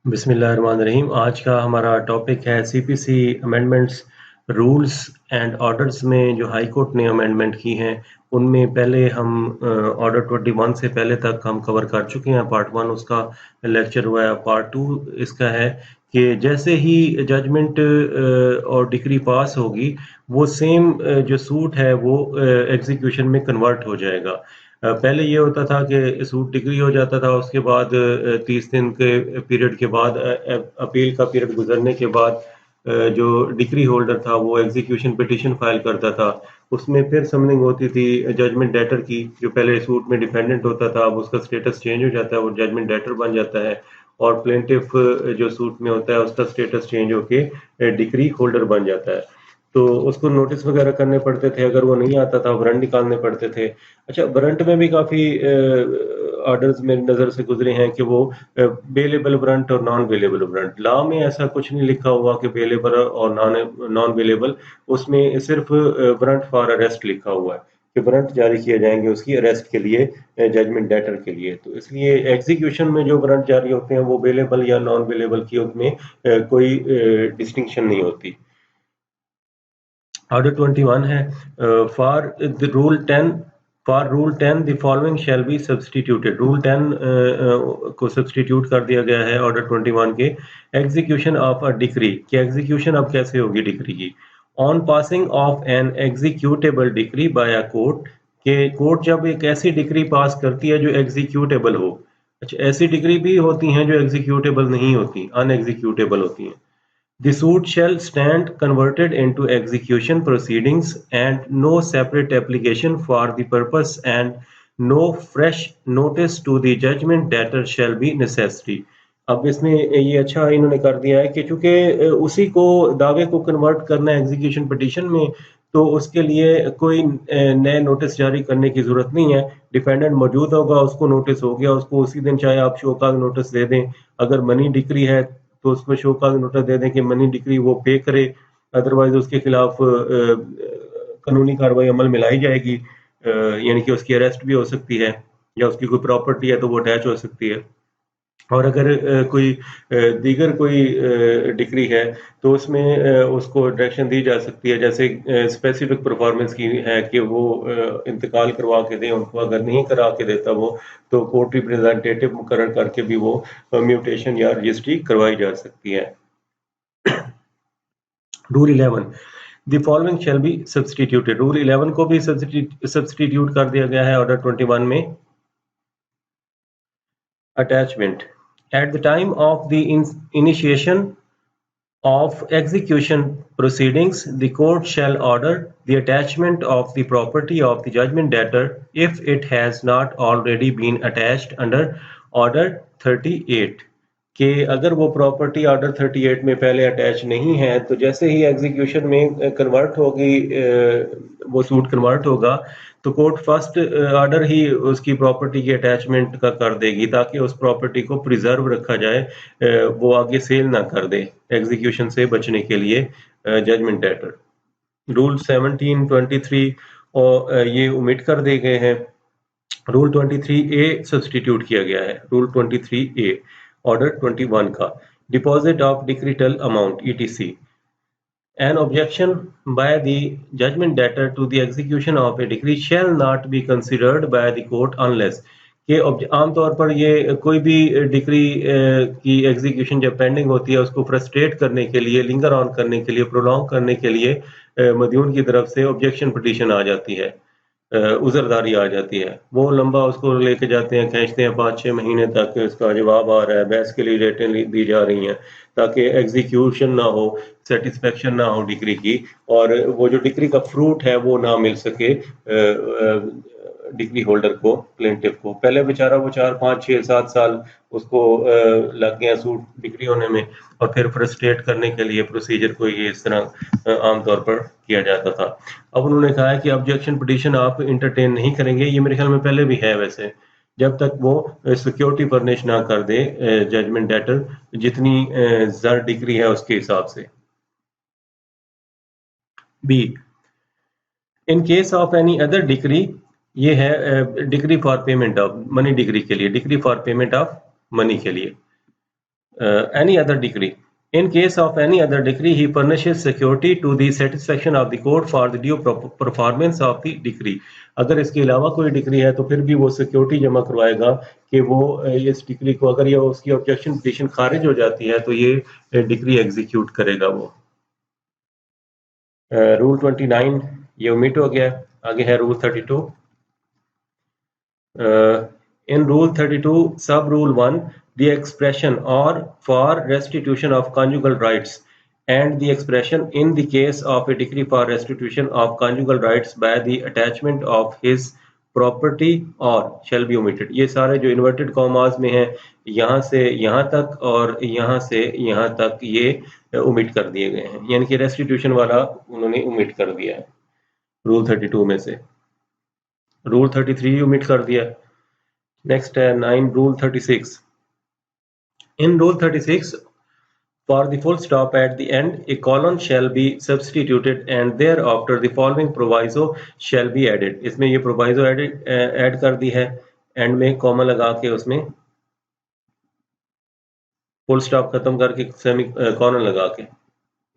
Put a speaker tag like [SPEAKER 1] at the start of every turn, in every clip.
[SPEAKER 1] बिस्मिल्लाहिर्रहमानिर्रहीम। आज का हमारा टॉपिक है CPC amendments. Rules and orders में जो हाई कोर्ट ने अमेंडमेंट की हैं उनमें पहले हम ऑर्डर 21 से पहले तक हम कवर कर चुके हैं। पार्ट 1 उसका लेक्चर हुआ है। पार्ट 2 इसका है कि जैसे ही जजमेंट और डिक्री पास होगी वो सेम जो सूट है वो एग्जीक्यूशन में कन्वर्ट हो जाएगा। पहले ये होता था कि सूट डिग्री हो जाता था, उसके बाद 30 दिन के पीरियड के बाद अपील का पीरियड गुजरने के बाद जो डिग्री होल्डर था वो एग्जीक्यूशन पिटीशन फाइल करता था। उसमें फिर समनिंग होती थी जजमेंट डेटर की। जो पहले सूट में डिपेंडेंट होता था अब उसका स्टेटस चेंज हो जाता है, वो जजमेंट डेटर बन जाता है। और प्लेंटिफ जो सूट में होता है उसका स्टेटस चेंज होके डिग्री होल्डर बन जाता है। तो उसको नोटिस वगैरह करने पड़ते थे, अगर वो नहीं आता था वारंट निकालने पड़ते थे। अच्छा, वारंट में भी काफ़ी ऑर्डर्स मेरी नज़र से गुजरे हैं कि वो बेलेबल वारंट और नॉन बेलेबल वारंट। लॉ में ऐसा कुछ नहीं लिखा हुआ कि बेलेबल और नॉन बेलेबल, उसमें सिर्फ वारंट फॉर अरेस्ट लिखा हुआ है कि वारंट जारी किए जाएंगे उसकी अरेस्ट के लिए, जजमेंट डेटर के लिए। तो इसलिए एग्जीक्यूशन में जो वारंट जारी होते हैं वो बेलेबल या नॉन बेलेबल की उसमें कोई डिस्टिंक्शन नहीं होती। ऑर्डर 21 है for the rule 10। For rule 10 the following shall B substituted. Rule 10 को सब्सटीट्यूट कर दिया गया है ऑर्डर 21 के। एग्जीक्यूशन ऑफ अ डिक्री कि एग्जीक्यूशन अब कैसे होगी डिक्री की। On passing of an executable decree by a court के कोर्ट जब एक ऐसी डिक्री पास करती है जो एग्जीक्यूटेबल हो। अच्छा, ऐसी डिक्री भी होती हैं जो एग्जीक्यूटेबल नहीं होती, अनएग्जीक्यूटेबल होती हैं। The suit shall stand converted into execution proceedings, and no separate application for the purpose, and no fresh notice to the judgment debtor shall be necessary। अब इसमें ये अच्छा इन्होंने कर दिया है कि चूंकि उसी को दावे को कन्वर्ट करना है एग्जीक्यूशन पिटीशन में, तो उसके लिए कोई नए नोटिस जारी करने की जरूरत नहीं है। डिफेंडेंट मौजूद होगा, उसको नोटिस हो गया, उसको उसी दिन चाहे आप शो कॉज नोटिस दे दें। अगर मनी डिक्री है तो उसको शो कॉज नोटिस दे दें कि मनी डिक्री वो पे करे, अदरवाइज उसके खिलाफ कानूनी कार्रवाई अमल में लाई जाएगी। यानी कि उसकी अरेस्ट भी हो सकती है, या उसकी कोई प्रॉपर्टी है तो वो अटैच हो सकती है। और अगर कोई दीगर कोई डिक्री है तो उसमें उसको डायरेक्शन दी जा सकती है, जैसे स्पेसिफिक परफॉर्मेंस की है कि वो इंतकाल करवा के दें उनको। अगर नहीं करा के देता वो, तो कोर्ट रिप्रेजेंटेटिव मुकर्रर करके भी वो म्यूटेशन या रजिस्ट्री करवाई जा सकती है। Rule 11 the following shall B substituted. Rule 11 को भी सब्सटीट्यूट कर दिया गया है ऑर्डर 21 में। Attachment at the time of the initiation of execution proceedings, the court shall order the attachment of the property of the judgment debtor if it has not already been attached under order 38। कि अगर वो property order 38 में पहले attach नहीं है तो जैसे ही execution में कन्वर्ट होगी, वो सूट कन्वर्ट होगा, तो कोर्ट फर्स्ट ऑर्डर ही उसकी प्रॉपर्टी की अटैचमेंट का कर देगी ताकि उस प्रॉपर्टी को प्रिजर्व रखा जाए, वो आगे सेल ना कर दे एग्जीक्यूशन से बचने के लिए जजमेंट डेटर। रूल 17, 23 और ये ओमिट कर दिए गए हैं। रूल 23A सब्सटीट्यूट किया गया है। रूल 23A ऑर्डर 21 का deposit of decretal amount ETC। An objection by the judgment debtor to the execution of a decree shall not be considered by the court unless कि आमतौर पर ये कोई भी डिक्री की एग्जीक्यूशन जब पेंडिंग होती है उसको फ्रस्ट्रेट करने के लिए, लिंगर ऑन करने के लिए, प्रोलॉन्ग करने के लिए मदयून की तरफ से ऑब्जेक्शन पिटीशन आ जाती है, उजरदारी आ जाती है। वो लंबा उसको लेके जाते हैं, खींचते हैं, 5-6 महीने तक उसका जवाब आ रहा है, बहस के लिए डेटें दी जा रही हैं ताकि एग्जीक्यूशन ना हो, सेटिस्फेक्शन ना हो डिक्री की, और वो जो डिक्री का फ्रूट है वो ना मिल सके डिग्री होल्डर को, प्लेंटिफ को। पहले बेचारा वो 4-5-6-7 साल उसको लग गया सूट डिग्री होने में, और फिर फ्रस्ट्रेट करने के लिए प्रोसीजर को ये इस तरह आमतौर पर किया जाता था। अब उन्होंने कहा है कि ऑब्जेक्शन पिटीशन आप इंटरटेन नहीं करेंगे। ये मेरे ख्याल में पहले भी है वैसे, जब तक वो सिक्योरिटी फर्निश ना कर दे जजमेंट डेटर जितनी जर डिग्री है उसके हिसाब से। Be in case of any other degree, ये है degree for payment of money, degree के लिए, degree for payment of money के लिए। any other decree. In case of any other decree, he furnishes security to the satisfaction of the court for the due performance of the decree. अगर इसके अलावा कोई decree है तो फिर भी वो सिक्योरिटी जमा करवाएगा कि वो इस डिक्री को, अगर ये उसकी ऑब्जेक्शन पिटीशन खारिज हो जाती है तो ये डिक्री एग्जीक्यूट करेगा वो। रूल 29 ये ओमिट हो गया। आगे है rule 32। In Rule 32, Sub-Rule 1, the expression "or for restitution of conjugal rights" and the expression "in the case of a decree for restitution of conjugal rights by the attachment of his property or" shall be omitted। ये सारे जो inverted commas में हैं, यहाँ से यहाँ तक और यहाँ से यहाँ तक, ये ओमिट कर दिए गए हैं, यानी कि रेस्टिट्यूशन वाला उन्होंने ओमिट कर दिया है रूल 32 में से। रूल 33 ओमिट कर दिया। Next 9, Rule 36. In Rule 36, for the full stop at the end, a colon shall be substituted and thereafter the following proviso shall be added। इसमें ये proviso add कर दी है, end में comma लगा के उसमें full stop खत्म करके semicolon लगा के,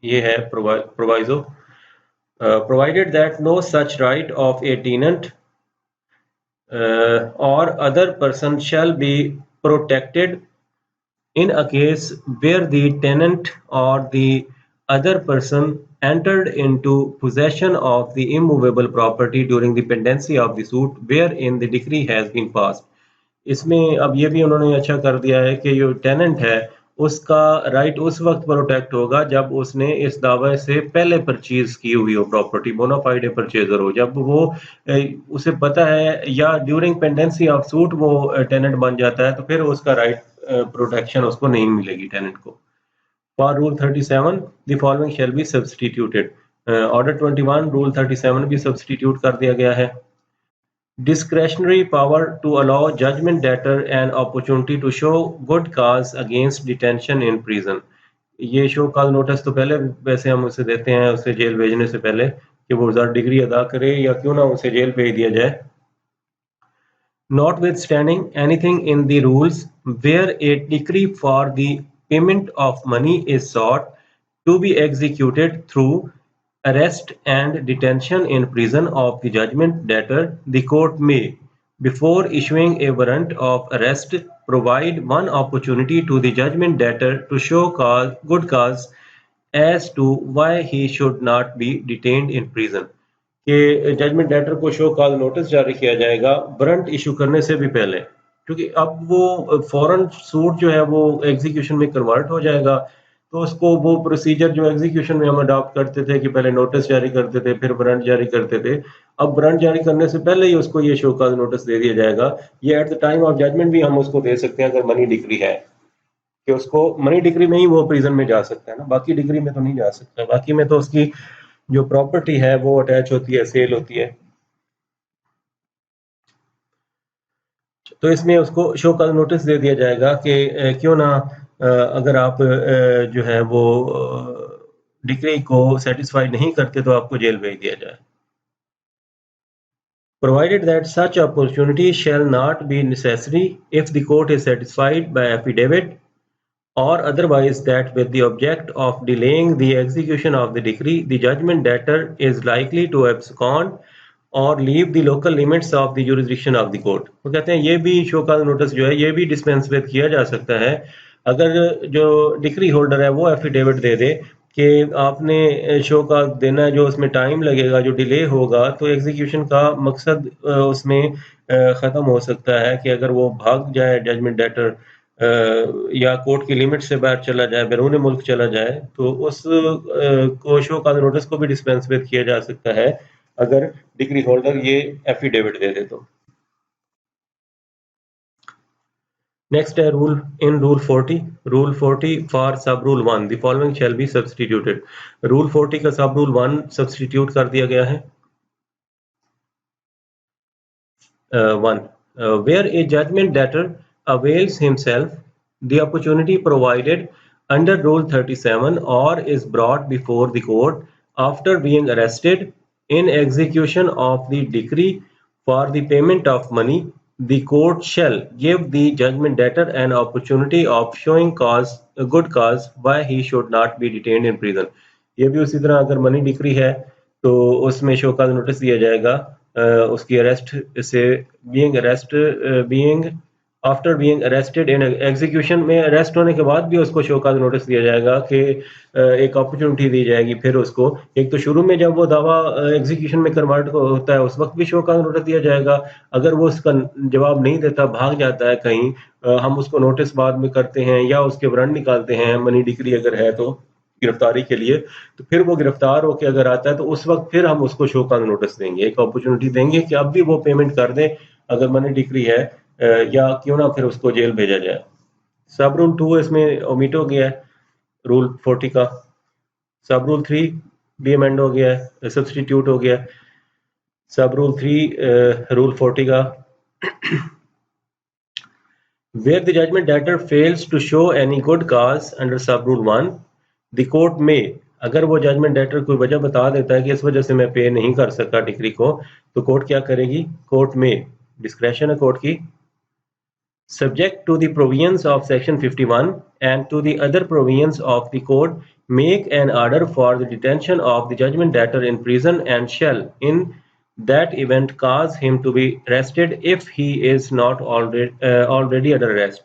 [SPEAKER 1] ये है proviso। Provided that no such right of a tenant or other person shall be protected in a case where the tenant or the other person entered into possession of the immovable property during the pendency of the suit wherein the decree has been passed। इसमें अब ये भी उन्होंने अच्छा कर दिया है कि जो टेनेंट है उसका राइट उस वक्त प्रोटेक्ट होगा जब उसने इस दावे से पहले परचेज की हुई हो प्रॉपर्टी, बोनाफाइड परचेजर हो, जब वो उसे पता है या ड्यूरिंग पेंडेंसी ऑफ सूट वो टेनेंट बन जाता है तो फिर उसका राइट प्रोटेक्शन उसको नहीं मिलेगी टेनेंट को। For rule 37 the following shall be substituted. Order 21 rule 37 भी सब्स्टिट्यूट कर दिया गया है। Discretionary power to allow judgment debtor an opportunity to show good cause against detention in prison। ये शो कॉज नोटिस तो पहले वैसे हम उसे देते हैं उसे जेल भेजने से पहले कि वो ज़रा डिग्री अदा करे या क्यों ना उसे जेल भेज दिया जाए। Notwithstanding anything in the rules where a decree for the payment of money is sought to be executed through arrest and detention in prison of the judgment debtor, the court may, before issuing a warrant of arrest, provide one opportunity to the judgment debtor to show good cause as to why he should not be detained in prison। कि judgement debtor को show cause notice जारी किया जाएगा warrant issue करने से भी पहले, क्योंकि अब वो फौरन सूट जो है वो एग्जीक्यूशन में कन्वर्ट हो जाएगा, तो उसको वो प्रोसीजर जो एग्जीक्यूशन में हम अडॉप्ट करते थे कि पहले नोटिस जारी करते थे फिर वारंट जारी करते थे, अब वारंट जारी करने से पहले ही उसको ये शो कॉज नोटिस दे दिया जाएगा। ये at the time of judgment भी हम उसको दे सकते हैं अगर मनी डिग्री है, कि उसको मनी डिग्री में ही वो प्रिजन में जा सकता है ना, बाकी डिग्री में तो नहीं जा सकता। बाकी में तो उसकी जो प्रॉपर्टी है वो अटैच होती है, सेल होती है, तो इसमें उसको शो कॉज नोटिस दे दिया जाएगा कि क्यों ना अगर आप जो है वो डिग्री को सेटिस्फाई नहीं करते तो आपको जेल भेज दिया जाए। Provided that such opportunity shall not be necessary if the court is satisfied by affidavit or otherwise that with the object of delaying the execution of the decree, the judgment debtor is likely to abscond or leave the local limits of the jurisdiction of the court। वो कहते हैं ये भी show cause notice जो है ये भी dispense with किया जा सकता है अगर जो डिक्री होल्डर है वो एफिडेविट दे दे कि आपने शो कॉज देना है, जो उसमें टाइम लगेगा, जो डिले होगा, तो एग्जीक्यूशन का मकसद उसमें ख़त्म हो सकता है कि अगर वो भाग जाए जजमेंट डेटर या कोर्ट की लिमिट से बाहर चला जाए, बैरून मुल्क चला जाए, तो उस को शो कॉज नोटिस को भी डिस्पेंस विद किया जा सकता है अगर डिग्री होल्डर ये एफिडेविट दे दे तो। नेक्स्ट है rule in rule 40। Rule 40 for sub rule 1 the following shall be substituted. Rule 40 का सब रूल 1 सब्स्टिट्यूट कर दिया गया है। 1 where a judgment debtor avails himself the opportunity provided under Rule 37 or is brought before the court after being arrested in execution of the decree for the payment of money the court shall give the judgment debtor an opportunity of showing a good cause why he should not be detained in prison। ये भी उसी तरह अगर money decree है तो उसमें show cause notice दिया जाएगा उसकी अरेस्ट से being after being arrested in execution में अरेस्ट होने के बाद भी उसको शो कॉज नोटिस दिया जाएगा कि एक अपॉर्चुनिटी दी जाएगी फिर उसको। एक तो शुरू में जब वो दावा एग्जीक्यूशन में कन्वर्ट होता है उस वक्त भी शो कॉज नोटिस दिया जाएगा। अगर वो उसका जवाब नहीं देता, भाग जाता है कहीं, हम उसको नोटिस बाद में करते हैं या उसके वारंट निकालते हैं मनी डिक्री अगर है तो गिरफ्तारी के लिए, तो फिर वो गिरफ्तार होकर अगर आता है तो उस वक्त फिर हम उसको शो कॉज नोटिस देंगे, एक अपॉर्चुनिटी देंगे कि अब भी वो पेमेंट कर दें अगर मनी डिक्री है, या क्यों ना फिर उसको जेल भेजा जाए। सब रूल 2 इसमें ओमिट हो गया है रूल 40 का। सब रूल 3 भी अमेंड हो गया है, सब्सटीट्यूट हो गया। सब रूल 3 रूल 40 का where the judgment debtor fails to show any good cause under sub rule 1 the court may, अगर वो जजमेंट डेटर कोई वजह बता देता है कि इस वजह से मैं पे नहीं कर सका डिक्री को, तो कोर्ट क्या करेगी? कोर्ट में डिस्क्रेशन है कोर्ट की, subject to the provisions of section 51 and to the other provisions of the code, make an order for the detention of the judgment debtor in prison and shall in that event cause him to be arrested if he is not already under arrest।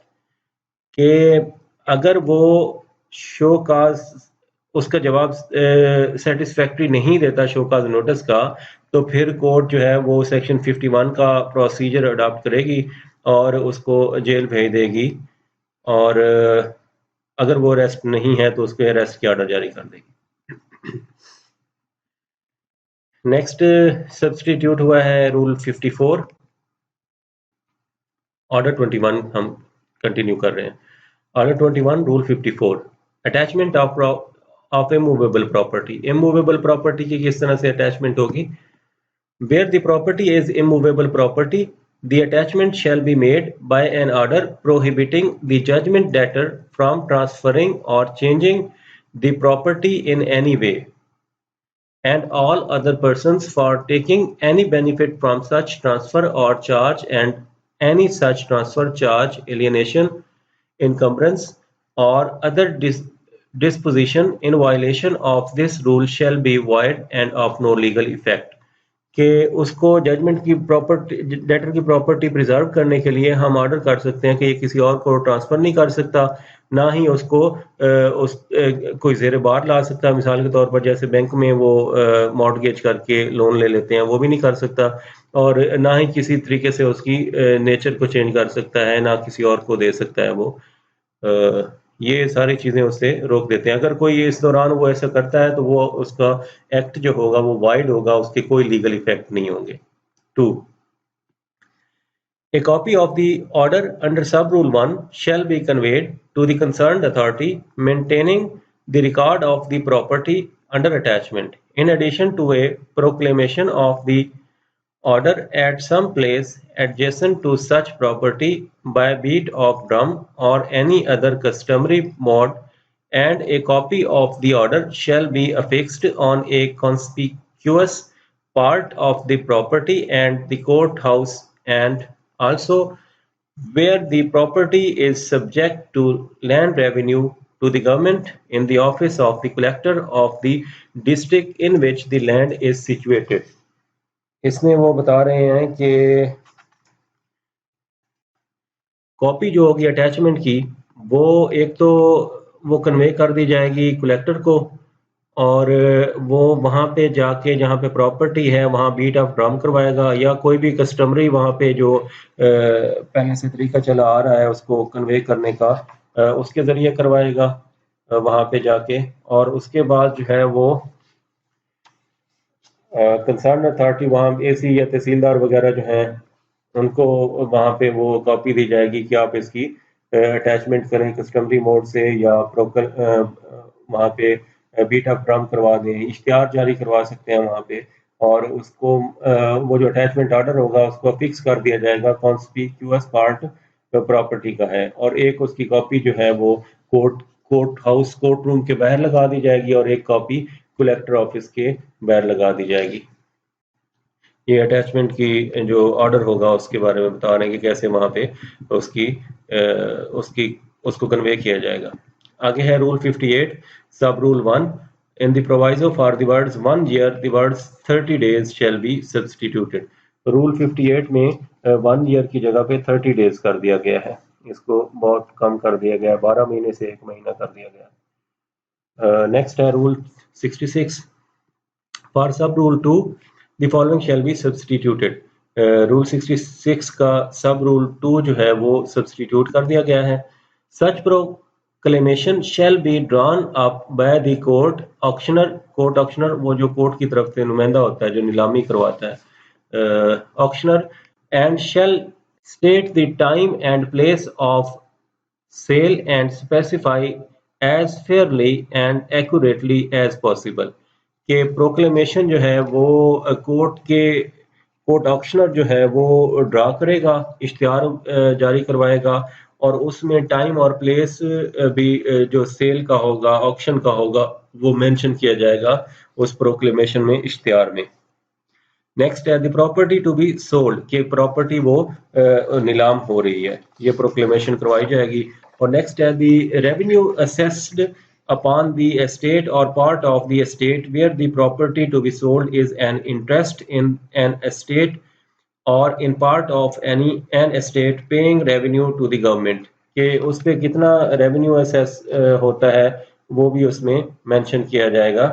[SPEAKER 1] कि अगर वो show cause उसका जवाब satisfactory नहीं देता show cause notice का, तो फिर कोर्ट जो है वो सेक्शन 51 का प्रोसीजर अडॉप्ट करेगी और उसको जेल भेज देगी, और अगर वो अरेस्ट नहीं है तो उसके अरेस्ट की ऑर्डर जारी कर देगी। नेक्स्ट सब्स्टिट्यूट हुआ है रूल 54। ऑर्डर 21 हम कंटिन्यू कर रहे हैं। Order 21 rule 54 attachment of immovable property. Immovable property की किस तरह से अटैचमेंट होगी? Where the property is immovable property, the attachment shall be made by an order prohibiting the judgment debtor from transferring or changing the property in any way, and all other persons for taking any benefit from such transfer or charge, and any such transfer, charge, alienation, encumbrance, or other disposition in violation of this rule shall be void and of no legal effect। कि उसको judgement की property debtor की property preserve करने के लिए हम order कर सकते हैं कि ये किसी और को ट्रांसफर नहीं कर सकता, ना ही उसको कोई ज़ेर बार ला सकता। मिसाल के तौर पर जैसे बैंक में वो मॉर्टगेज करके लोन ले लेते हैं, वो भी नहीं कर सकता, और ना ही किसी तरीके से उसकी नेचर को चेंज कर सकता है, ना किसी और को दे सकता है वो। ये सारी चीज़ें उससे रोक देते हैं। अगर कोई इस दौरान वो ऐसा करता है तो वो उसका एक्ट जो होगा वो वाइड होगा, उसके कोई लीगल इफेक्ट नहीं होंगे। 2. A copy of the order under sub rule 1 shall be conveyed to the concerned authority maintaining the record of the property under attachment, in addition to a proclamation of the order at some place adjacent to such property by beat of drum or any other customary mode, and a copy of the order shall be affixed on a conspicuous part of the property and the courthouse, and also where the property is subject to land revenue to the government in the office of the collector of the district in which the land is situated। इसमें वो बता रहे हैं कि copy जो होगी attachment की, वो एक तो वो कन्वे कर दी जाएगी कलेक्टर को, और वो वहाँ पे जाके जहाँ पे प्रॉपर्टी है वहाँ बीट ऑफ ड्रम करवाएगा, या कोई भी कस्टमरी वहाँ पे जो पहले से तरीका चला आ रहा है उसको कन्वे करने का, उसके ज़रिए करवाएगा वहाँ पे जाके। और उसके बाद जो है वो कंसर्न अथॉरिटी वहाँ एसी या तहसीलदार वगैरह जो हैं उनको वहाँ पे वो कॉपी दी जाएगी कि आप इसकी अटैचमेंट करें कस्टमरी मोड से, या प्रोकर वहाँ पे बीट ऑफ ड्रम करवा दें, इश्तिहार जारी करवा सकते हैं वहाँ पे, और उसको वो जो अटैचमेंट ऑर्डर होगा उसको फिक्स कर दिया जाएगा कॉन्स्पिक्यूअस पार्ट प्रॉपर्टी का है, और एक उसकी कॉपी जो है वो कोर्ट रूम के बाहर लगा दी जाएगी, और एक कॉपी कलेक्टर ऑफिस के बाहर लगा दी जाएगी। ये अटैचमेंट की जो ऑर्डर होगा उसके बारे में बता रहे हैं कि कैसे वहां पे उसकी उसको कन्वे किया जाएगा। आगे है रूल 58 सब rule 1 in the proviso for the words 1 year the words 30 days shell be substituted. Rule 58 में 1 ईयर की जगह पे 30 days कर दिया गया है, इसको बहुत कम कर दिया गया है, 12 महीने से 1 महीना कर दिया गया। नेक्स्ट है rule 66 for sub rule 2 the following shall be substituted. Rule 66 का सब रूल 2 जो है वो सब्स्टिट्यूट कर दिया गया है। Such proclamation shall be drawn up by the court auctioneer वो जो कोर्ट की तरफ से नुमाइंदा होता है जो नीलामी करवाता है, auctioneer and shall state the time and place of sale and specify as fairly and accurately as possible कि प्रोक्लेमेशन जो है वो कोर्ट ऑक्शनर जो है वो ड्रा करेगा, इश्तिहार जारी करवाएगा और उसमें टाइम और प्लेस भी जो सेल का होगा ऑक्शन का होगा वो मेंशन किया जाएगा उस प्रोक्लेमेशन में, इश्तिहार में। नेक्स्ट है the property to be sold कि प्रॉपर्टी वो नीलाम हो रही है, ये प्रोक्लेमेशन करवाई जाएगी। और नेक्स्ट है the revenue assessed upon the estate or part of the estate where the property to be sold is an interest in an estate or in part of an estate paying revenue to the government कि उस पे कितना revenue assess होता है वो भी उसमें mention किया जाएगा।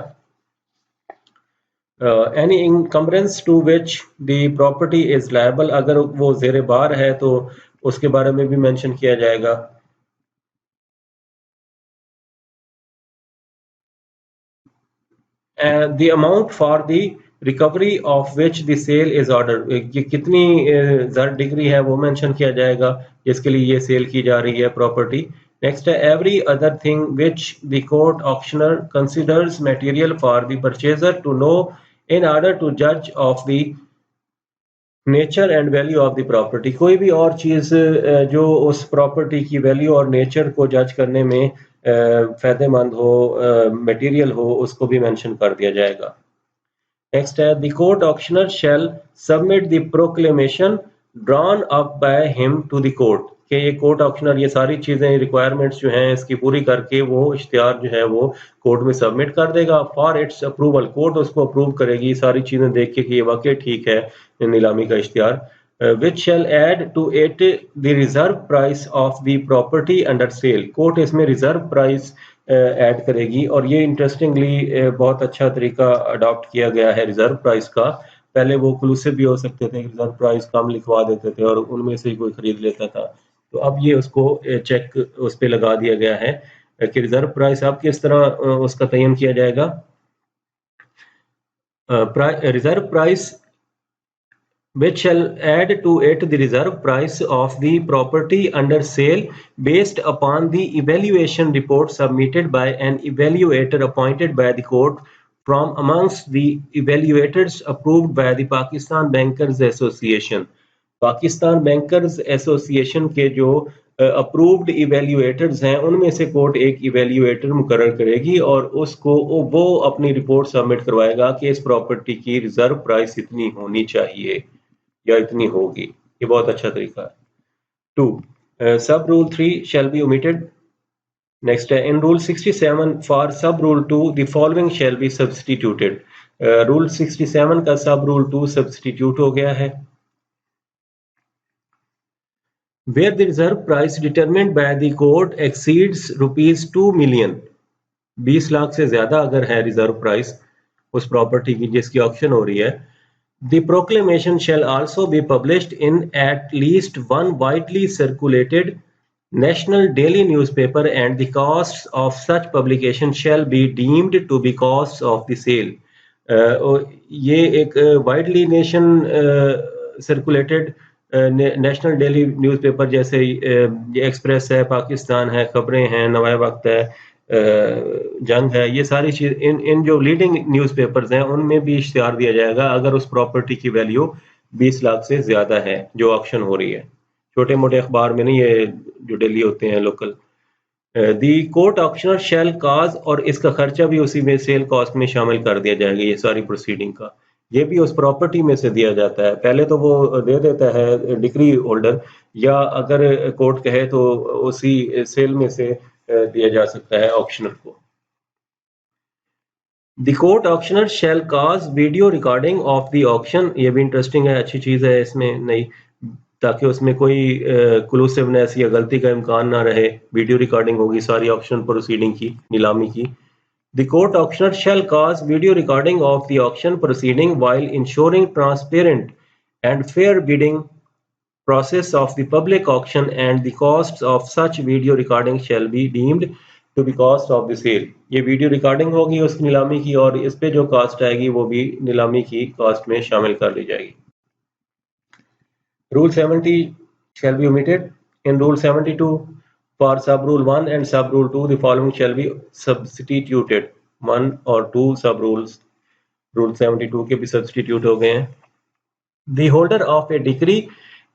[SPEAKER 1] any encumbrance to which the property is liable अगर वो ज़ेर बार है तो उसके बारे में भी मेंशन किया जाएगा। the amount for the recovery of which the sale is ordered कि कितनी ज़र डिग्री है वो मेंशन किया जाएगा जिसके लिए ये सेल की जा रही है प्रॉपर्टी। नेक्स्ट है every other thing which the court auctioneer considers material for the purchaser to know in order to judge of the nature and value of the property कोई भी और चीज़ जो उस प्रॉपर्टी की वैल्यू और नेचर को जज करने में फायदेमंद हो, मटेरियल हो, उसको भी मेंशन कर दिया जाएगा। नेक्स्ट है the court auctioneer shall submit the proclamation drawn up by him to the court कि ये कोर्ट ऑक्शनर ये सारी चीज़ें रिक्वायरमेंट्स जो हैं इसकी पूरी करके वो इश्तिहार जो है वो कोर्ट में सबमिट कर देगा फॉर इट्स अप्रूवल। कोर्ट उसको अप्रूव करेगी सारी चीज़ें देख के कि ये वाकई ठीक है नीलामी का इश्तिहार। Which shall add to it the reserve price of the property under sale court इसमें रिजर्व प्राइस ऐड करेगी और ये इंटरेस्टिंगली बहुत अच्छा तरीका अडॉप्ट किया गया है रिजर्व प्राइस का। पहले वो क्लूसिव भी हो सकते थे, रिजर्व प्राइस कम लिखवा देते थे और उनमें से ही कोई खरीद लेता था, तो अब ये उसको चेक उस पर लगा दिया गया है कि रिजर्व प्राइस अब किस तरह उसका तयन किया जाएगा। Reserve price which shall add to it the reserve price of the property under sale based upon the evaluation report submitted by an evaluator appointed by the court from amongst the evaluators approved by the Pakistan Bankers Association। Pakistan bankers association के जो approved evaluators हैं उनमें से court एक evaluator मुकर्रर करेगी और उसको वो अपनी रिपोर्ट सबमिट करवाएगा कि इस प्रॉपर्टी की रिजर्व प्राइस इतनी होनी चाहिए या इतनी होगी। ये बहुत अच्छा तरीका है। 2 सब rule 3 shall be omitted. Next है in rule 67 for sub rule 2 the following shall be substituted. Rule 67 का सब रूल 2 सब्स्टिट्यूट हो गया है। Where the reserve price determined by the court exceeds rupees 2 million 20 lakh से ज्यादा अगर है रिजर्व प्राइस उस प्रॉपर्टी की जिसकी ऑक्शन हो रही है, the proclamation shall also be published in at least one widely circulated national daily newspaper and the costs of such publication shall be deemed to be costs of the sale। ये एक widely nation circulated national daily newspaper जैसे express है, पाकिस्तान है, खबरें हैं, नवाए वक्त है, जंग है, ये सारी चीज़ इन जो लीडिंग न्यूज़पेपर्स हैं उनमें भी इश्तिहार दिया जाएगा अगर उस प्रॉपर्टी की वैल्यू 20 लाख से ज़्यादा है जो ऑक्शन हो रही है। छोटे मोटे अखबार में नहीं, ये जो डेली होते हैं लोकल। दी कोर्ट ऑक्शनर शैल काज और इसका खर्चा भी उसी में सेल कॉस्ट में शामिल कर दिया जाएगा ये सारी प्रोसीडिंग का ये भी उस प्रॉपर्टी में से दिया जाता है। पहले तो वो दे देता है डिक्री होल्डर, या अगर कोर्ट कहे तो उसी सेल में से दिया जा सकता है ऑक्शनर को। The court auctioneer shall cause video recording of the auction. ये भी इंटरेस्टिंग है, अच्छी चीज़ है इसमें नई, ताकि उसमें कोई क्लूसिवनेस या गलती का इम्कान ना रहे। वीडियो रिकॉर्डिंग होगी सारी ऑक्शन प्रोसीडिंग की, नीलामी की। The court auctioneer shall cause video recording of the auction proceeding while ensuring transparent and fair bidding process of the public auction, and the costs of such video recording shall be deemed to be cost of the sale। ये video recording होगी उस नीलामी की, और इस पे जो cast आएगी वो भी नीलामी की कास्ट में शामिल कर ली जाएगी। Rule 70 shall be omitted। In Rule 72, for sub rule 1 and sub rule 2, the following shall be substituted। 1 और 2 sub rules Rule 72 के भी substitute हो गए हैं। The holder of a decree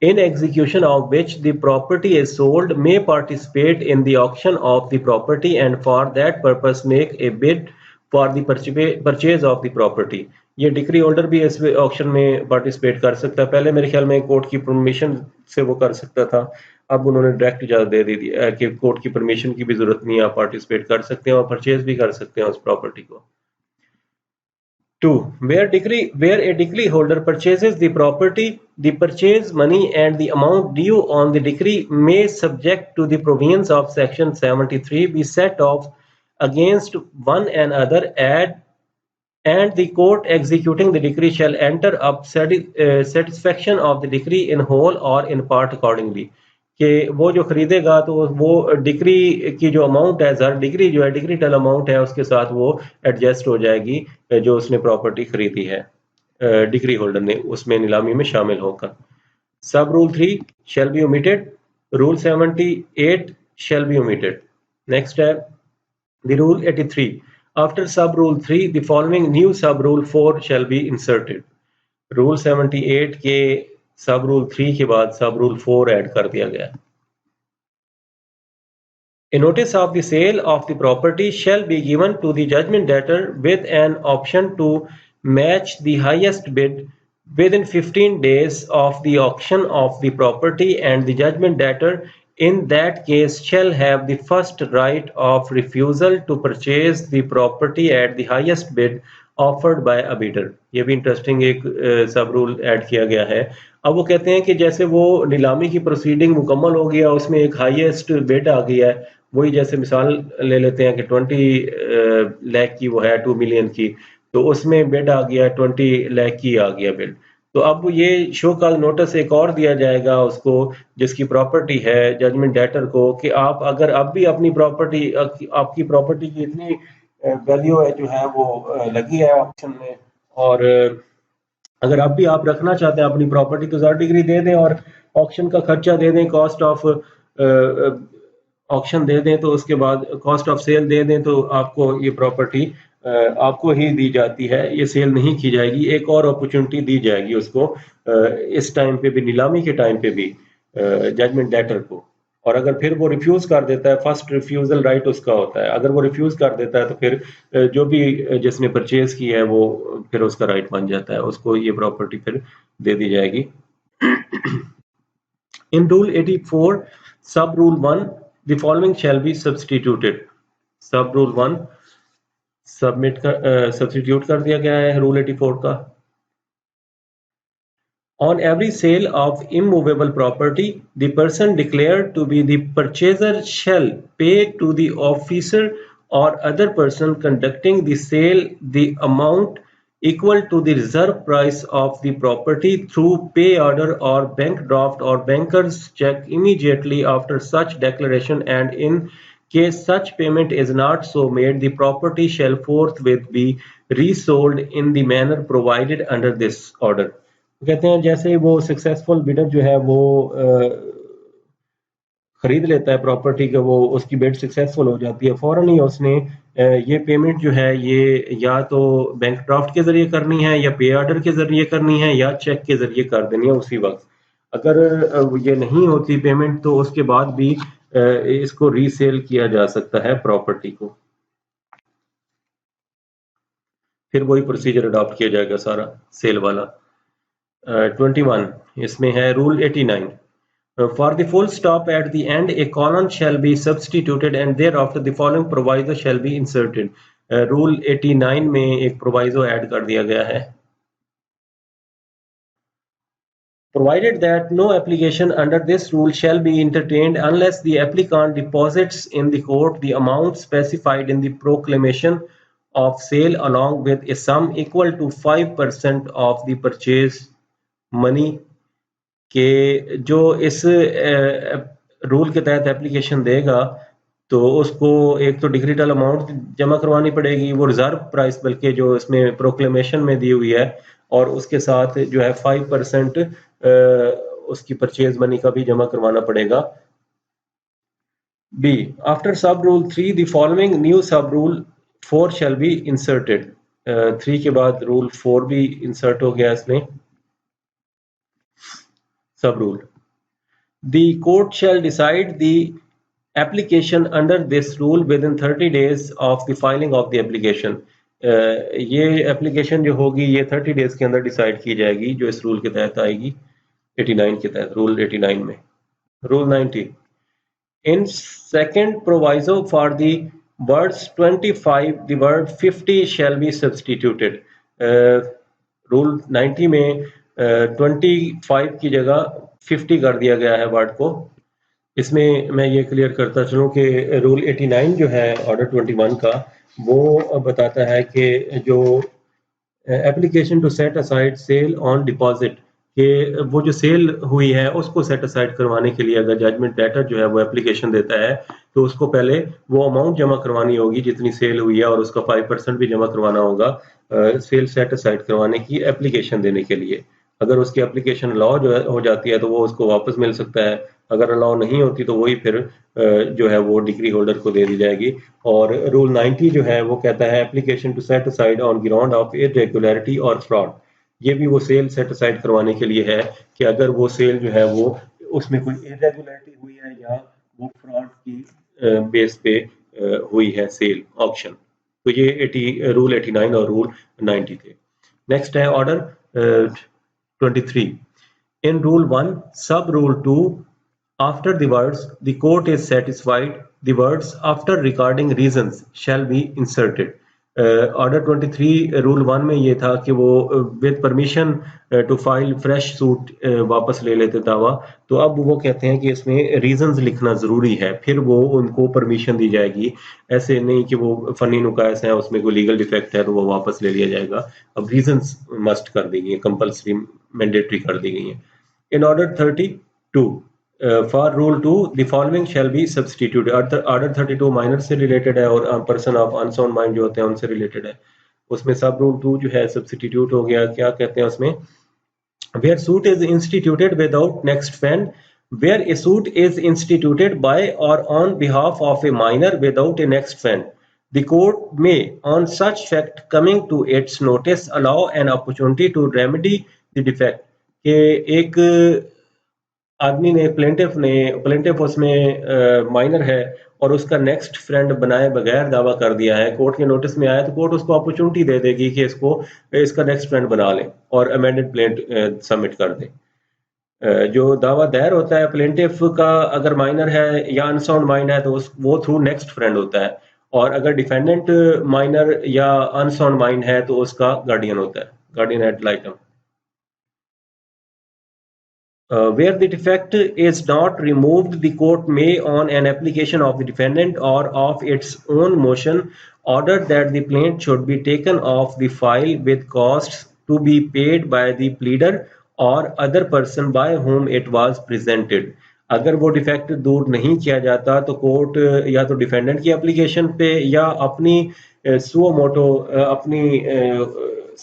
[SPEAKER 1] in execution of which the property is sold may participate in the auction of the property and for that purpose make a bid for the purchase of the property। ये decree holder भी इस auction में participate कर सकता है। पहले मेरे ख्याल में कोर्ट की परमिशन से वो कर सकता था, अब उन्होंने डायरेक्ट इजाजत दे दी कि कोर्ट की परमिशन की भी जरूरत नहीं है, आप पार्टिसिपेट कर सकते हैं और परचेज भी कर सकते हैं उस प्रॉपर्टी को। 2. Where a decree holder purchases the property, the purchase money and the amount due on the decree may, subject to the provisions of Section 73, be set off against one another, and the court executing the decree shall enter up satisfaction of the decree in whole or in part accordingly। कि वो जो खरीदेगा तो वो decree की जो amount है, हर degree जो है डिग्रीटल अमाउंट है, उसके साथ वो एडजस्ट हो जाएगी जो उसने प्रॉपर्टी खरीदी है डिग्री होल्डर ने, उसमें नीलामी में शामिल होकर। सब rule 3 shall be omitted. Rule 78 shall be omitted. Next है द रूल 83। आफ्टर सब रूल 3 द फॉलोइंग न्यू सब rule 4 shall be inserted. Rule 78 के सब रूल 3 के बाद सब रूल 4 ऐड कर दिया गया। A notice of the sale of the property shall be given to the judgment debtor with an option to match the highest bid within 15 days of the auction of the property, and the judgment debtor in that case shall have the first right of refusal to purchase the property at the highest bid offered by a bidder। ये भी interesting एक सब rule add किया गया है। अब वो कहते हैं कि जैसे वो नीलामी की प्रोसीडिंग मुकम्मल हो गया, उसमें एक हाईएस्ट बिड आ गया है, वही जैसे मिसाल ले लेते हैं कि 20 लाख की वो है 2 मिलियन की, तो उसमें बिड आ गया 20 लाख की आ गया बिड, तो अब ये शो कॉज नोटिस एक और दिया जाएगा उसको जिसकी प्रॉपर्टी है जजमेंट डेटर को, कि आप अगर अब भी अपनी प्रॉपर्टी, आपकी प्रॉपर्टी की इतनी वैल्यू है जो है वो लगी है ऑप्शन में, और अगर अब भी आप रखना चाहते हैं अपनी प्रॉपर्टी तो 0 डिग्री दे दें और ऑक्शन का खर्चा दे दें, कॉस्ट ऑफ ऑक्शन दे दें, तो उसके बाद कॉस्ट ऑफ सेल दे दें, तो आपको ये प्रॉपर्टी आपको ही दी जाती है, ये सेल नहीं की जाएगी। एक और अपॉर्चुनिटी दी जाएगी उसको इस टाइम पे भी, नीलामी के टाइम पे भी जजमेंट डेटर को। और अगर फिर वो रिफ्यूज कर देता है, फर्स्ट रिफ्यूजल राइट उसका होता है, अगर वो रिफ्यूज कर देता है तो फिर जो भी जिसने परचेज की है वो फिर उसका राइट बन जाता है, उसको ये प्रॉपर्टी फिर दे दी जाएगी। इन रूल 84 सब rule 1 the following shall B substituted. सब रूल 1 सब्सटीट्यूट कर दिया गया है रूल 84 का। On every sale of immovable property, the person declared to be the purchaser shall pay to the officer or other person conducting the sale the amount equal to the reserve price of the property through pay order or bank draft or banker's check immediately after such declaration, and in case such payment is not so made, the property shall forthwith be resold in the manner provided under this order। कहते हैं जैसे वो successful bidder जो है वो खरीद लेता है प्रॉपर्टी का, वो उसकी बिड सक्सेसफुल हो जाती है, फौरन ही उसने ये पेमेंट जो है ये या तो बैंक ड्राफ्ट के जरिए करनी है, या पे ऑर्डर के जरिए करनी है, या चेक के जरिए कर देनी है उसी वक्त। अगर ये नहीं होती पेमेंट तो उसके बाद भी इसको रीसेल किया जा सकता है प्रॉपर्टी को। फिर वही प्रोसीजर अडॉप्ट किया जाएगा सारा सेल वाला। 21 इसमें है rule 89। For the full stop at the end, a colon shall be substituted and thereafter the following proviso shall be inserted. Rule 89 में एक proviso add कर दिया गया है। Provided that no application under this rule shall be entertained unless the applicant deposits in the court the amount specified in the proclamation of sale along with a sum equal to 5% of the purchase money कि जो इस rule के तहत application देगा तो उसको एक तो डिक्रीटल अमाउंट जमा करवानी पड़ेगी, वो रिजर्व प्राइस बल्कि जो इसमें प्रोक्लेमेशन में दी हुई है, और उसके साथ जो है 5% उसकी परचेज मनी का भी जमा करवाना पड़ेगा। बी आफ्टर सब रूल 3 द फॉलोइंग न्यू सब रूल 4 शैल बी इंसर्टेड। 3 के बाद रूल 4 भी इंसर्ट हो गया इसमें। Sub rule. The court shall decide the application under this rule within 30 days of the filing of the application. ये application जो होगी ये 30 डेज के अंदर डिसाइड की जाएगी, जो इस रूल के तहत आएगी 89 के तहत, रूल 89 में। Rule 90 in second proviso for the words 25 the word 50 shall be substituted. Rule 90 में 25 की जगह 50 कर दिया गया है वर्ड को। इसमें मैं ये क्लियर करता चलूँ कि रूल 89 जो है ऑर्डर 21 का, वो बताता है कि जो application to set aside sale on deposit, कि वो जो सेल हुई है उसको सेट असाइड करवाने के लिए अगर जजमेंट डेटर जो है वो एप्लीकेशन देता है तो उसको पहले वो अमाउंट जमा करवानी होगी जितनी सेल हुई है, और उसका 5% भी जमा करवाना होगा सेल सेट असाइड करवाने की एप्लीकेशन देने के लिए। अगर उसकी एप्लीकेशन अलाउ जो हो जाती है तो वो उसको वापस मिल सकता है, अगर अलाउ नहीं होती तो वही फिर जो है वो डिग्री होल्डर को दे दी जाएगी। और रूल 90 जो है वो कहता है application to set aside on ground of irregularity और फ्रॉड। ये भी वो सेल सेट असाइड करवाने के लिए है कि अगर वो सेल जो है वो उसमें कोई इरेगुलरिटी हुई है या वो फ्रॉड की बेस पे हुई है सेल ऑप्शन। तो ये रूल 89 और रूल 90 थे। नेक्स्ट है order 23 in rule 1 sub rule 2 after the words the court is satisfied the words after recording reasons shall be inserted. Order 23 rule 1 में ये था कि वो with permission to file fresh suit वापस ले लेते दावा, तो अब वो कहते हैं कि इसमें रीजंस लिखना ज़रूरी है, फिर वो उनको परमिशन दी जाएगी। ऐसे नहीं कि वो फनी नुकायस हैं उसमें कोई लीगल डिफेक्ट है तो वो वापस ले लिया जाएगा। अब रीजंस मस्ट कर दी गई हैं, कंपल्सरी मैंडेटरी कर दी गई हैं। In order 32 for rule 2 the following shall B substitute. Order 32 minor से रिलेटेड है और पर्सन ऑफ अनसाउंड माइंड जो होते हैं उनसे रिलेटेड है। उसमें सब रूल 2 जो है सब्सटीट्यूट हो गया। क्या कहते हैं उसमें, where suit is instituted without next friend, where a suit is instituted by or on behalf of a minor without a next friend, the court may on such fact coming to its notice allow an opportunity to remedy the defect। कि एक आदमी ने plaintiff उसमें minor है और उसका next friend बनाए बगैर दावा कर दिया है, कोर्ट के नोटिस में आया तो कोर्ट उसको अपॉर्चुनिटी दे देगी कि इसका नेक्स्ट फ्रेंड बना ले और अमेंडेड प्लेंट सबमिट कर दे। जो दावा दायर होता है प्लेंटिफ का अगर माइनर है या अनसाउंड माइंड है तो वो थ्रू नेक्स्ट फ्रेंड होता है, और अगर डिफेंडेंट माइनर या अनसाउंड माइंड है तो उसका गार्डियन होता है, guardian ad litem. Where the defect is not removed, the court may, on an application of the defendant or of its own motion, order that the plaint should be taken off the file with costs to be paid by the pleader or other person by whom it was presented। अगर वो defect दूर नहीं किया जाता तो court या तो defendant की एप्लीकेशन पे या अपनी सुओ मोटो अपनी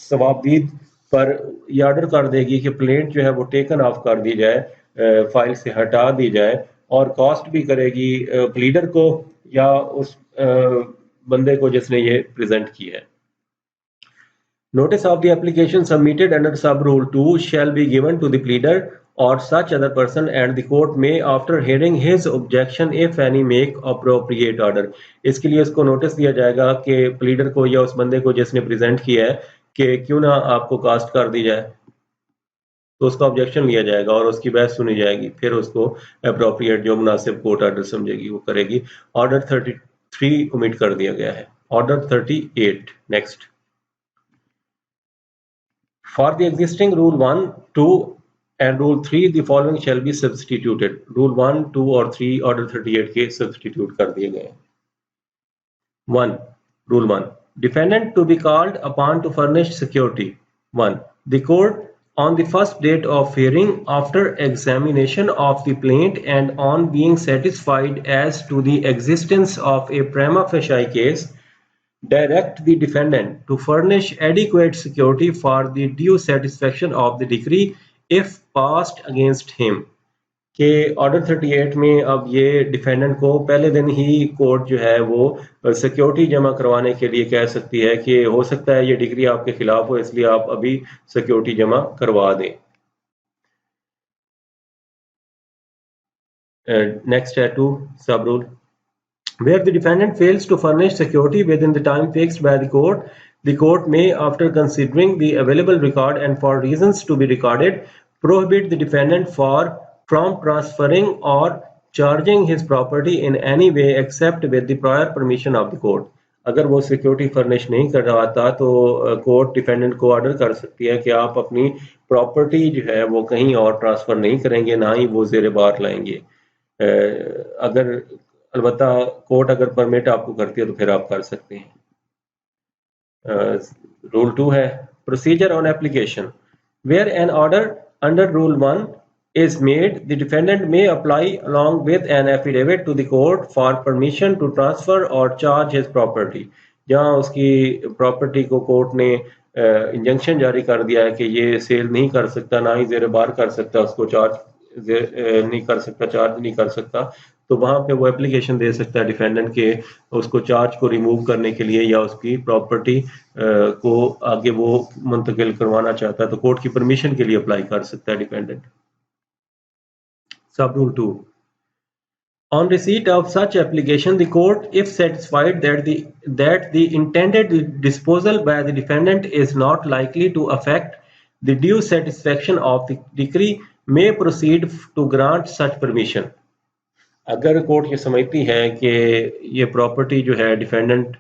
[SPEAKER 1] सवाबदीद पर ये ऑर्डर कर देगी कि प्लेंट जो है वो टेकन ऑफ कर दी जाए, फाइल से हटा दी जाए, और कॉस्ट भी करेगी प्लीडर को या उस बंदे को जिसने ये प्रेजेंट की है। Notice of the application submitted under sub rule 2 shall be given to the pleader or such other person, and the court may, after hearing his objection if any, make appropriate order. इसके लिए उसको notice दिया जाएगा कि pleader को या उस बंदे को जिसने प्रेजेंट किया है कि क्यों ना आपको कास्ट कर दी जाए, तो उसका ऑब्जेक्शन लिया जाएगा और उसकी बहस सुनी जाएगी, फिर उसको अप्रोप्रिएट जो मुनासिब कोर्ट ऑर्डर समझेगी वो करेगी। ऑर्डर 33 ओमिट कर दिया गया है। Order 38 next. For the existing rule 1, 2 and rule 3 the following shall be substituted. Rule 1, 2 और 3 ऑर्डर 38 के सब्सटीट्यूट कर दिए गए। 1. Rule 1. Defendant to be called upon to furnish security. 1. The court on the first date of hearing, after examination of the plaint and on being satisfied as to the existence of a prima facie case, direct the defendant to furnish adequate security for the due satisfaction of the decree if passed against him. के order 38 में अब ये defendant को पहले दिन ही court जो है वो सिक्योरिटी जमा करवाने के लिए कह सकती है कि हो सकता है ये डिग्री आपके खिलाफ हो, इसलिए आप अभी सिक्योरिटी जमा करवा दें। नेक्स्ट है 2 सब rule. Where the defendant fails to furnish security within the time fixed by the court may, after considering the available record and for reasons to be recorded, prohibit the defendant from transferring or charging his property in any way except with the prior permission of the court. अगर वो security furnish नहीं कर रहा था तो court defendant को order कर सकती है कि आप अपनी प्रॉपर्टी जो है वो कहीं और ट्रांसफर नहीं करेंगे, ना ही वो जेर बार लाएंगे। अगर अलबत्ता कोर्ट अगर परमिट आपको करती है तो फिर आप कर सकते हैं। रूल 2 है procedure on application. Where an order under rule 1 is made, the defendant may apply along with an affidavit to the court for permission to transfer or charge his property. जहाँ उसकी प्रॉपर्टी को court ने injunction जारी कर दिया है कि ये सेल नहीं कर सकता, ना ही जेर बार कर सकता, उसको चार्ज नहीं कर सकता, चार्ज नहीं कर सकता, तो वहां पे वो एप्लीकेशन दे सकता है डिफेंडेंट के उसको चार्ज को रिमूव करने के लिए या उसकी प्रॉपर्टी को आगे वो मुंतकिल करवाना चाहता है तो कोर्ट की परमिशन के लिए अप्लाई कर सकता है डिफेंडेंट। सब rule 2। On receipt of such application, the court, if satisfied that the intended disposal by the defendant is not likely to affect the due satisfaction of the decree, may proceed to grant such permission. अगर court ये समझती है कि ये property जो है defendant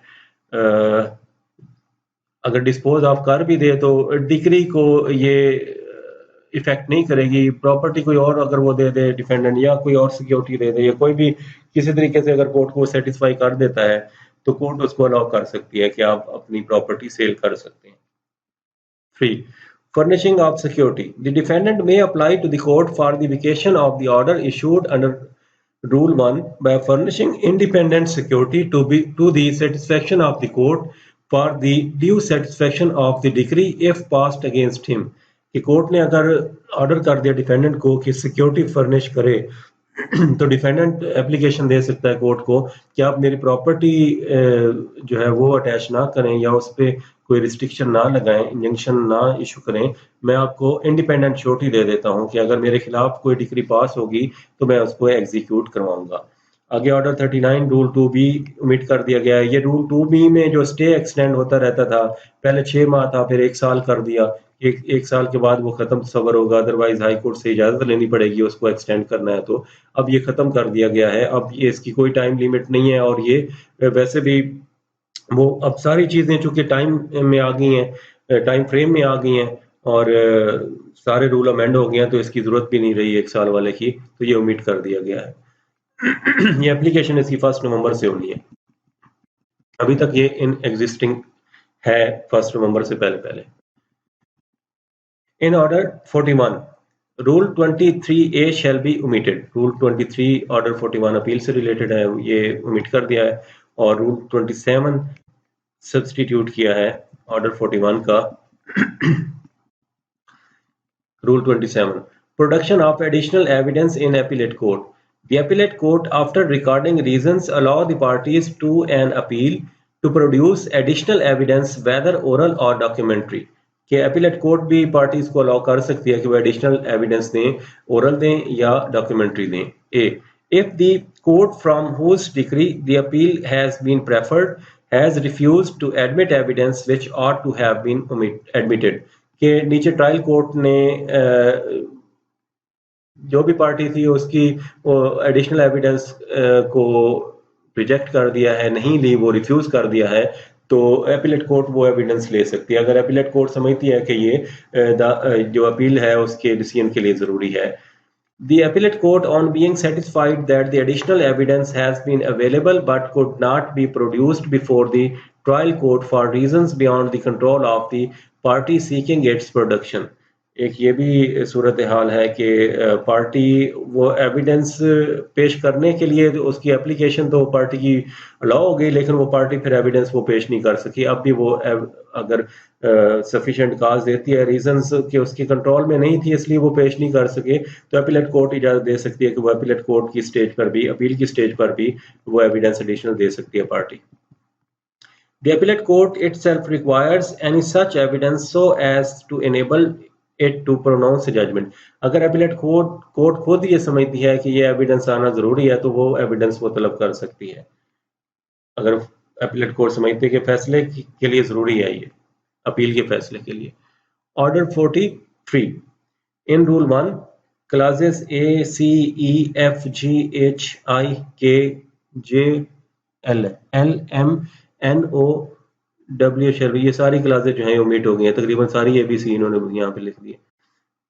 [SPEAKER 1] अगर dispose of कर भी दे तो डिक्री को ये इफेक्ट नहीं करेगी, प्रॉपर्टी कोई और अगर वो दे दे डिफेंडेंट या कोई और सिक्योरिटी दे दे या कोई भी किसी तरीके से अगर कोर्ट को सेटिस्फाई कर देता है तो कोर्ट उसको अलाउ कर सकती है कि आप अपनी प्रॉपर्टी सेल कर सकते हैं। 3. Furnishing of security. The defendant may apply to the court for the vacation of the order issued under Rule 1 by furnishing independent security to the satisfaction of the court for the due satisfaction of the decree if passed against him. कि court ने अगर order कर दिया defendant को कि security furnish करे तो defendant application दे सकता है कोर्ट को कि आप मेरी प्रॉपर्टी जो है वो अटैच ना करें या उस पर कोई रिस्ट्रिक्शन ना लगाएं, इंजंक्शन ना इशू करें, मैं आपको इंडिपेंडेंट श्योरिटी दे देता हूं कि अगर मेरे खिलाफ कोई डिक्री पास होगी तो मैं उसको एग्जीक्यूट करवाऊंगा। आगे ऑर्डर 39 रूल 2B ओमिट कर दिया गया है। ये रूल 2B में जो स्टे एक्सटेंड होता रहता था, पहले 6 माह था, फिर 1 साल कर दिया, एक साल के बाद वो खत्म तस्वर होगा, अदरवाइज हाई कोर्ट से इजाजत लेनी पड़ेगी उसको एक्सटेंड करना है, तो अब ये खत्म कर दिया गया है। अब ये इसकी कोई टाइम लिमिट नहीं है और ये वैसे भी वो अब सारी चीजें चूंकि टाइम में आ गई हैं, टाइम फ्रेम में आ गई हैं और सारे रूल अमेंड हो गए हैं तो इसकी जरूरत भी नहीं रही 1 साल वाले की, तो ये ओमिट कर दिया गया है। ये एप्लीकेशन इसकी 1 नवंबर से होनी है, अभी तक ये इन एग्जिस्टिंग है 1 नवंबर से पहले। In order 41, Rule 23A shall be omitted. Rule 23 Order 41 appeal से रिलेटेड है, ये ओमिट कर दिया है और Rule 27 सब्सटीट्यूट किया है Order 41 का। Rule 27, Production of additional evidence in appellate court. The appellate court, after recording reasons, allow the parties to an appeal to produce additional evidence, whether oral or documentary, कि appellate court भी parties को allow कर सकती है कि वो additional evidence दें, oral दें या डॉक्यूमेंट्री दें। ए, if the court from whose decree the appeal has been preferred has refused to admit evidence which ought to have been admitted, कि नीचे ट्रायल कोर्ट ने जो भी पार्टी थी उसकी एडिशनल एविडेंस को रिजेक्ट कर दिया है, नहीं ली, वो रिफ्यूज कर दिया है, तो अपीलेट कोर्ट वो एविडेंस ले सकती है अगर अपीलेट कोर्ट समझती है कि ये जो अपील है उसके डिसीजन के लिए जरूरी है। The appellate court, on being satisfied that the additional evidence has been available but could not be produced before the trial court for reasons beyond the control of the party seeking its production, एक ये भी सूरत हाल है कि party वो evidence पेश करने के लिए उसकी एप्लीकेशन तो पार्टी की अलाउ हो गई, लेकिन वो पार्टी फिर एविडेंस वो पेश नहीं कर सकी। अब भी वो अगर सफिशिएंट काज देती है, रीजंस कि उसके कंट्रोल में नहीं थी इसलिए वो पेश नहीं कर सके, तो अपीलेट कोर्ट इजाजत दे सकती है कि वो अपीलेट कोर्ट की स्टेज पर भी, अपील की स्टेज पर भी वो एविडेंस एडिशनल दे सकती है party. The appellate court itself requires any such evidence so as to enable it to pronounce a judgment. अगर appellate कोर्ट खुद ये समझती है कि ये एविडेंस आना जरूरी है तो वो एविडेंस वो तलब कर सकती है। अगर appellate कोर्ट समझती है कि फैसले के लिए जरूरी है ये, अपील के फैसले के लिए। Order 43. In Rule 1, clauses A, C, E, F, G, H, I, K, J, L, M, N, O, W, shall be, ये सारी क्लासेज जो हैं ओमिट हो गई हैं, तकरीबन सारी ABC इन्होंने यहाँ पे लिख दी है।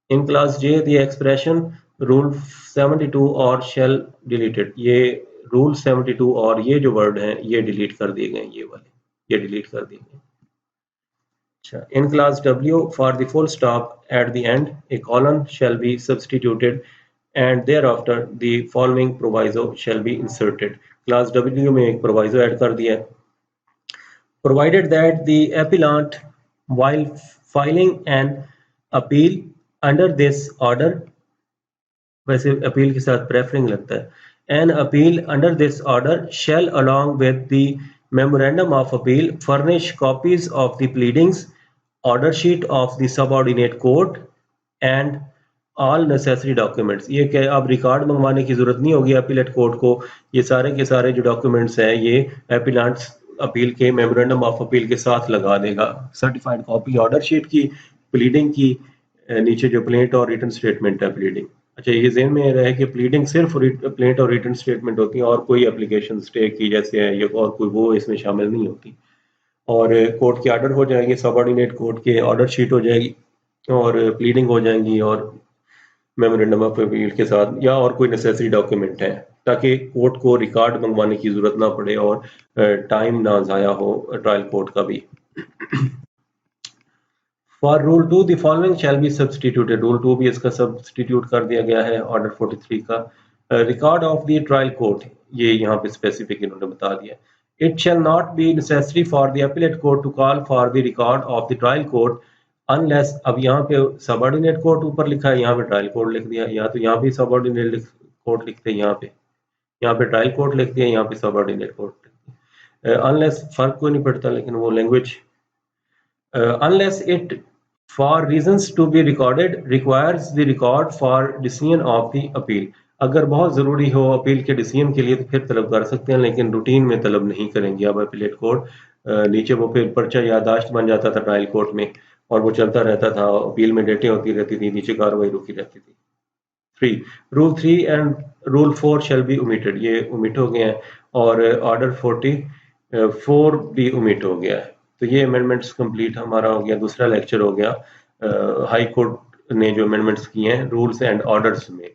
[SPEAKER 1] In class J the expression rule 72 और shall deleted, ये रूल 72 और ये जो वर्ड हैं ये डिलीट कर दिए गए, ये वाले ये डिलीट कर दिए गए। अच्छा, in class W, for the full stop at the end, a colon shall be substituted and thereafter the following proviso shall be inserted. Class W में एक proviso ऐड कर दिया है, provided that the appellant, while filing an appeal under this order, वैसे appeal के साथ preferring लगता है, an appeal under this order shall along with the memorandum of appeal furnish copies of the pleadings, order sheet of the subordinate court and all necessary documents। ये क्या अब record मंगवाने की जरूरत नहीं होगी अपीलेट कोर्ट को, ये सारे के सारे जो डॉक्यूमेंट्स हैं ये अपीलेंट अपील के मेमोरेंडम ऑफ अपील के साथ लगा देगा। सर्टिफाइड कॉपी ऑर्डर शीट की, प्लीडिंग की, नीचे जो प्लेंट और रिटन स्टेटमेंट है प्लीडिंग। अच्छा, ये ज़हन में रहे कि प्लीडिंग सिर्फ प्लेंट और रिटन स्टेटमेंट होती है और कोई एप्लीकेशन स्टे की जैसे है ये और कोई वो इसमें शामिल नहीं होती। और कोर्ट के ऑर्डर हो जाएंगे, सबऑर्डिनेट कोर्ट के ऑर्डर शीट हो जाएगी और प्लीडिंग हो जाएंगी और मेमोरेंडम ऑफ अपील के साथ या और कोई नेसेसरी डॉक्यूमेंट है, ताकि कोर्ट को रिकॉर्ड मंगवाने की जरूरत ना पड़े और टाइम ना ज़ाया हो ट्रायल कोर्ट का भी। For rule 2 the following shall B substituted, rule 2 भी इसका सब्सटीट्यूट कर दिया गया है ऑर्डर 43 का। Record of the trial court, ये यहाँ पे स्पेसिफिक इन्होंने बता दिया। It shall not be necessary for the appellate court to call for the record of the trial court unless, अब यहाँ पे सबऑर्डिनेट कोर्ट ऊपर लिखा है, यहाँ पे ट्रायल कोर्ट लिख दिया, या तो यहाँ भी सबऑर्डिनेट कोर्ट लिखते हैं, यहाँ पे ट्रायल कोर्ट लिखते हैं, यहाँ पे सबऑर्डिनेट कोर्ट लिखते हैं। अनलेस फर्क कोई नहीं पड़ता, लेकिन वो language unless it for reasons to be recorded requires the record for decision of the appeal, अगर बहुत ज़रूरी हो अपील के डिसीजन के लिए तो फिर तलब कर सकते हैं, लेकिन रूटीन में तलब नहीं करेंगे अब अपीलेट कोर्ट। नीचे वो फिर पर्चा यादाश्त बन जाता था ट्रायल कोर्ट में और वो चलता रहता था, अपील में डेटें होती रहती थी, नीचे कार्रवाई रुकी रहती थी। 3 rule 3 and rule 4 shall be omitted, ये ओमिट हो गए हैं और ऑर्डर 44 भी ओमिट हो गया है। तो ये अमेंडमेंट्स कंप्लीट हमारा हो गया, दूसरा लेक्चर हो गया हाई कोर्ट ने जो अमेंडमेंट्स किए हैं रूल्स एंड ऑर्डर्स में।